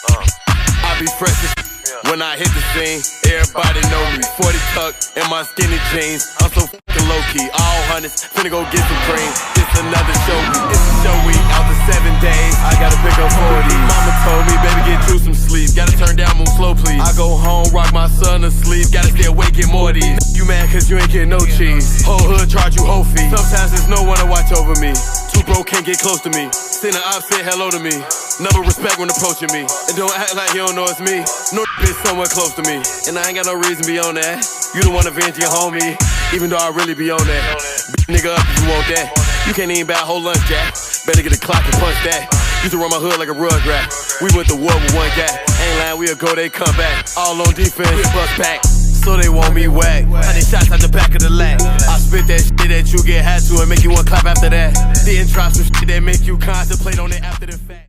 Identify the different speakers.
Speaker 1: I be fresh as when I hit the scene. Everybody know me. 40 tuck in my skinny jeans. I'm so fucking low key. All hundreds, finna go get some cream. It's another show week. It's a show week. Out the 7 days, I gotta pick up 40. Mama told me, baby, get you some sleep. Gotta turn down, move slow, please. I go home, rock my son to sleep. Gotta stay awake, get more of these. You mad cause you ain't getting no cheese. Whole hood charge you whole fee. Sometimes there's no one to watch over me. Too broke, can't get close to me. Send an op, say hello to me. Never respect when approaching me. And don't act like you don't know it's me. No bitch somewhere close to me. And I ain't got no reason to be on that. You the one to avenge your homie. Even though I really be on that. Big nigga up if you want that. You can't even buy a whole lunch, Jack. Better get a clock and punch that. Used to run my hood like a rugrat. We went to war with one guy. Ain't lying, we'll go, they come back. All on defense, we bust back. So they want me whack. 100 shots out the back of the lat. I spit that shit that you get high to and make you want clap after that. Then try some shit that make you contemplate on it after the fact.